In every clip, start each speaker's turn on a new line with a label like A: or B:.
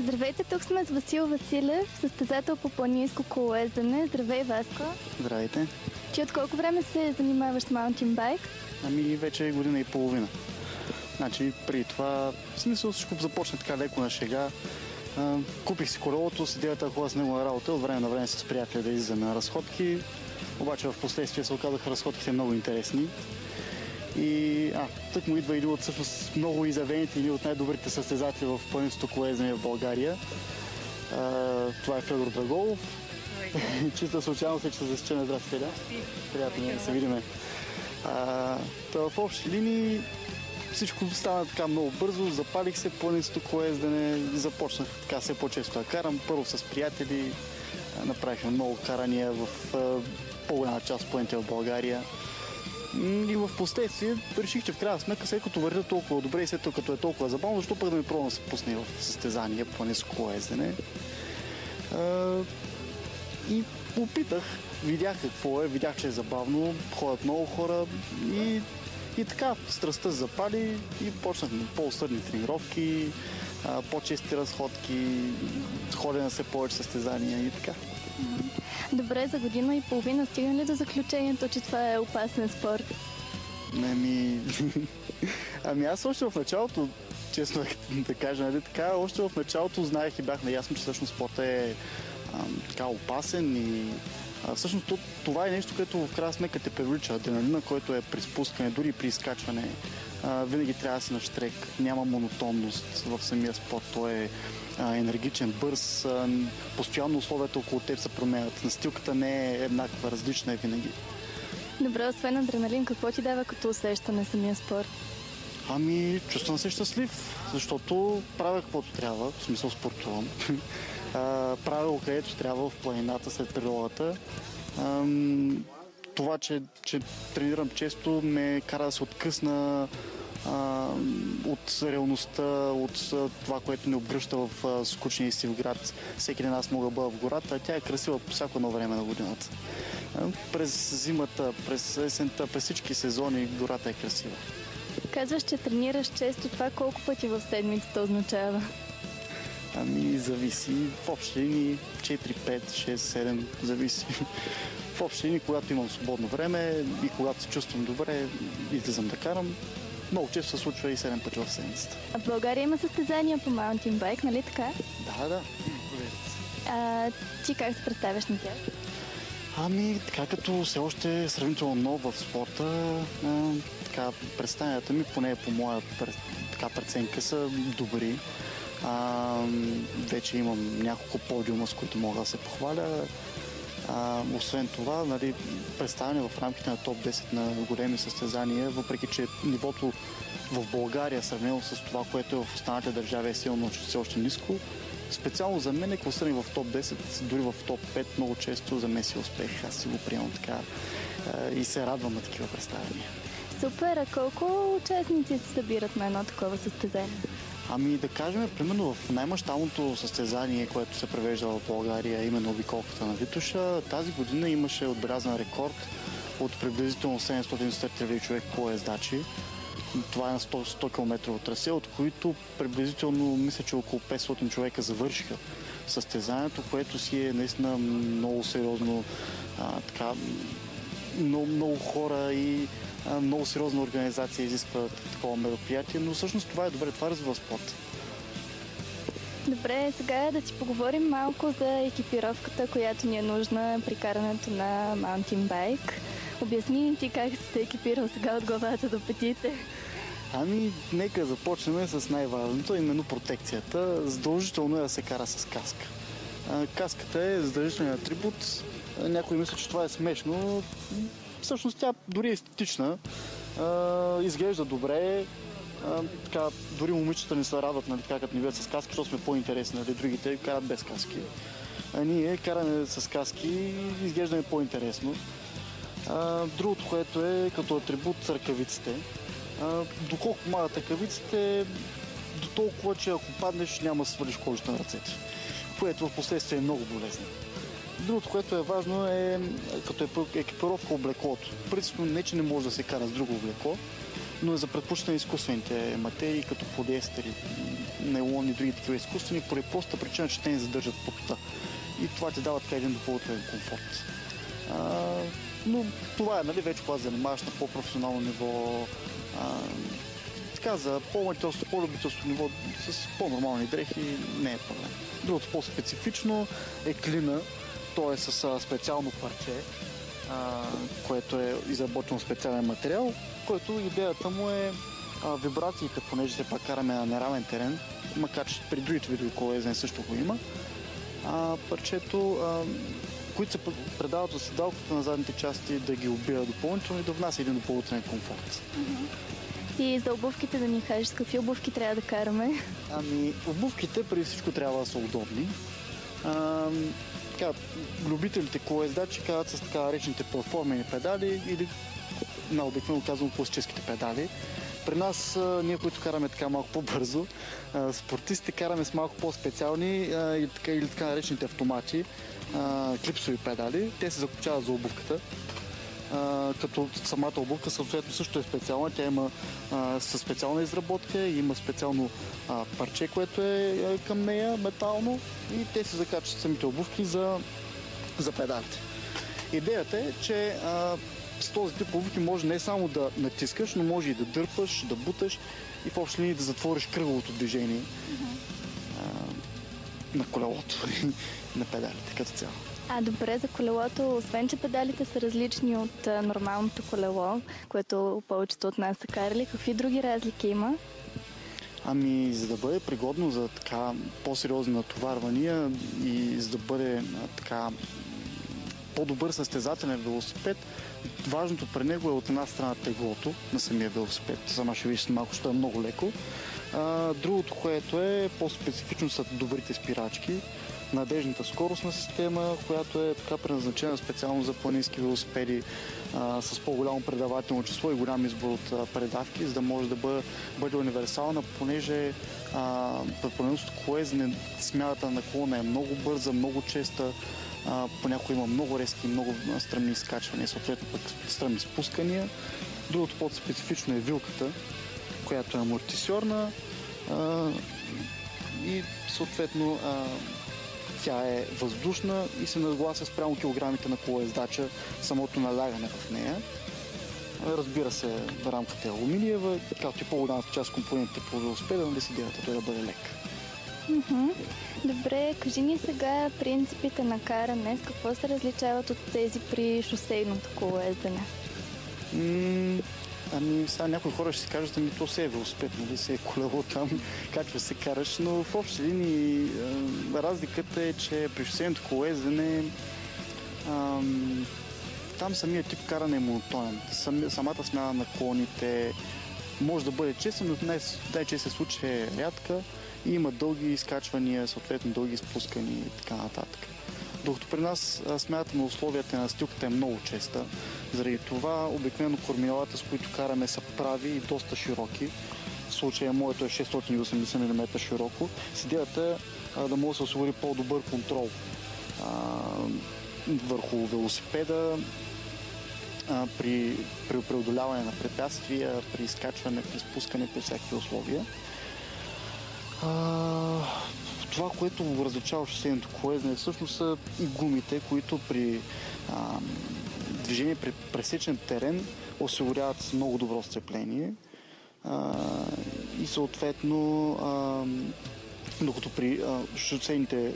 A: Здравейте, тук сме с Васил Василев, състезател по планинско колоездене. Здравей, Васко!
B: Здравейте!
A: Ти от колко време се занимаваш с маунтинбайк?
B: Вече година и половина. Значи, преди това, в смисъл всичко започна така леко на шега. Купих си колелото, с идеята да ходя с него на работа, от време на време с приятели да излизаме на разходки. Обаче в последствие се оказаха разходките много интересни. И тък му идва един от всъщност много изявените и от най-добрите състезатели в планинското колоездене в България. Това е Федор Драголов. Чиста случайност е, че се засичаме. Здрасти, Федя. Приятно да се видиме. В общи линии всичко стана така много бързо, запалих се планинското колоездене, започнах така все по-често да карам. Първо с приятели, направихме много карания в по-голяма част от планините в България. И в последствие реших, че в крайна сметка, след като вървя толкова добре и след като е толкова забавно, защо пък да ми пробвам да се пусне в състезание планинско колоездене. И опитах, видях какво е, видях, че е забавно, ходят много хора и така страстта запали и почнахме по-усърдни тренировки, по-чести разходки, ходене все повече състезания и така.
A: Добре, за година и половина стигна ли до заключението, че това е опасен спорт?
B: Аз още в началото, честно да кажа, нали така, още в началото знаех и бях наясно, че всъщност спорта е така опасен и всъщност това е нещо, което в крайна сметка те привлича. Адреналина, който е при спускане, дори при изкачване, винаги трябва да си на щрек, няма монотонност в самия спорт, той е енергичен, бърз, постоянно условията около теб се променят, настилката не е еднаква, различна е винаги.
A: Добре, освен адреналин, какво ти дава като усещане самия спорт?
B: Чувствам се щастлив, защото правя каквото трябва, в смисъл спортувам. Правя където трябва в планината след природата. Това, че тренирам често, ме кара да се откъсна от реалността, от това, което ни обгръща в скучния и сив град. Всеки ден аз мога да бъда в гората, а тя е красива по всяко едно време на годината. През зимата, през есента, през всички сезони гората е красива.
A: Казваш, че тренираш често. Това колко пъти в седмицата означава?
B: Зависи. В общи линии 4, 5, 6, 7, зависи. В общи линии, когато имам свободно време и когато се чувствам добре, излизам да карам. Много често се случва и 7 пъти в седмицата.
A: А в България има състезания по маунтинбайк, нали така?
B: Да.
A: Ти как се представяш на тях?
B: Така като все още сравнително много в спорта, представянията ми, поне по моя преценка, са добри. Вече имам няколко подиума, с които мога да се похваля. Освен това, представяне в рамките на топ 10 на големи състезания, въпреки че нивото в България, сравнено с това, което е в останалите държави, е силно, че все още ниско. Специално за мен, ако съм в топ 10, дори в топ 5, много често за мен си успех. Аз си го приемам така и се радвам на такива представяния.
A: Супер! А колко участници се събират на едно такова състезание?
B: Да кажем, примерно в най-мащабното състезание, което се провежда в България, именно обиколката на Витоша, тази година имаше отбелязан рекорд от приблизително 700 човек колоездачи. Това е на 100 км трасе, от които приблизително, мисля, че около 500 човека завършиха състезанието, което си е наистина много сериозно, много хора и много сериозна организация изисква такова мероприятие, но всъщност това е добре, това развива спорт.
A: Добре, сега да си поговорим малко за екипировката, която ни е нужна при карането на маунтинбайк. Обясни ти как си се екипирал сега от главата до петите.
B: Нека започнем с най-важното, именно протекцията. Задължително е да се кара с каска. Каската е задължителен атрибут. Някой мисля, че това е смешно. Всъщност тя дори е естетична, изглежда добре, дори момичета не се радват, като ни видят с каски, защото сме по-интересни, другите карат без каски. Ние караме с каски и изглеждаме по-интересно. Другото, което е като атрибут, са ръкавиците. Доколко помагат ръкавиците, до толкова, че ако паднеш, няма да свалиш кожата на ръцете, което в последствие е много болезнено. Другото, което е важно, е като екипировка облеклото. Принципно не, че не може да се кара с друго облекло, но е за предпочитане изкуствените материи, като полиестери, нейлон и други такива изкуствени, поради простата причина, че те не задържат потта. И това ти дава така един допълнителен комфорт. Но това е, нали, вече когато занимаваш на по-професионално ниво, така за по-аматьорство, по-любителство ниво, с по-нормални дрехи не е проблем. Другото по-специфично е клина, то е с специално парче, което е изработено специален материал, който идеята му е вибрациите, понеже се пак караме на неравен терен, макар че при другите видове колезене също го има. Парчето, които се предават за седалката на задните части, да ги убира допълнително и да внася един допълнителен комфорт.
A: И за обувките да ни кажеш с какви обувки трябва да караме?
B: Обувките преди всичко трябва да са удобни. Любителите колездачи казват с така наречените платформени педали или обикновено казвам класическите педали. При нас, ние, които караме така малко по-бързо, спортистите караме с малко по-специални или така наречените автомати, клипсови педали. Те се закопчават за обувката. Като самата обувка съответно също е специална. Тя има със специална изработка, има специално парче, което е към нея, метално, и те се закачат самите обувки за педалите. Идеята е, че с този тип обувки може не само да натискаш, но може и да дърпаш, да буташ и в общи линии да затвориш кръговото движение на колелото и на педалите като цяло.
A: Добре, за колелото, освен че педалите са различни от нормалното колело, което повечето от нас са карали, какви други разлики има?
B: За да бъде пригодно за така по-сериозни натоварвания и за да бъде така по-добър състезателен велосипед, важното при него е от една страна теглото на самия велосипед. Сама ще видиш малко, що е много леко. Другото, което е по-специфично, са добрите спирачки, надежната скоростна система, която е така предназначена специално за планински велосипеди с по-голямо предавателно число и голям избор от предавки, за да може да бъде универсална, понеже при планинското колезене смяната на наклона е много бърза, много честа, понякога има много резки, много стръмни изкачвания, съответно пък стръмни спускания. Другото по-специфично е вилката, която е амортисьорна и съответно тя е въздушна и се наглася спрямо килограмите на колездача, самото налягане в нея. Разбира се, рамката е алуминиева, както и по-голямата част от компонентите по велосипеда, нали си идеята той да бъде лек.
A: Добре, кажи ни сега принципите на каране, с какво се различават от тези при шосейното колоездене?
B: Сега някои хора ще си кажат, то се е велосипед, нали, се е колело там, качва се караш, но в общи линии разликата е, че при шосейното колоездене там самият тип каране е монотонен. Самата смяна на наклоните може да бъде честа, но най-често се случи е рядка и има дълги изкачвания, съответно дълги спускания и така нататък. Докато при нас смяната на условията на настилката е много честа. Заради това обикновено кормилата, с които караме, са прави и доста широки. В случая моето е 680 мм широко. С идеята е да може да се осигури по-добър контрол върху велосипеда при преодоляване на препятствия, при изкачване, при спускане, при всякакви условия. Това, което го различава шосейното колезене, всъщност са и гумите, които при движение при пресечен терен осигуряват много добро сцепление и съответно докато при шосейните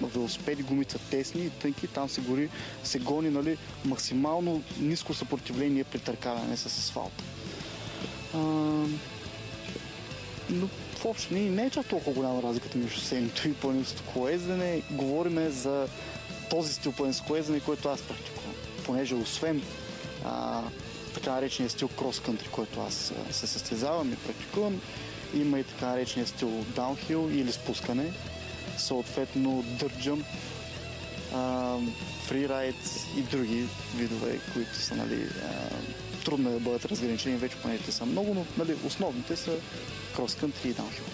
B: велосипеди гумите са тесни и тънки, там се гони, нали, максимално ниско съпротивление при търкаляне с асфалта. Но в общи линии не е чак толкова голяма разликата между шосейното и планинското колезене. Говориме за този стил планинско колезене, който аз практикувам. Понеже освен така наречения стил крос-кънтри, който аз се състезавам и практикувам, има и така наречения стил даунхил или спускане, съответно дърджъмп, фрирайд и други видове, които са, нали, трудно да бъдат разграничени, вече понеже са много, но, нали, основните са крос-кънтри и даунхил.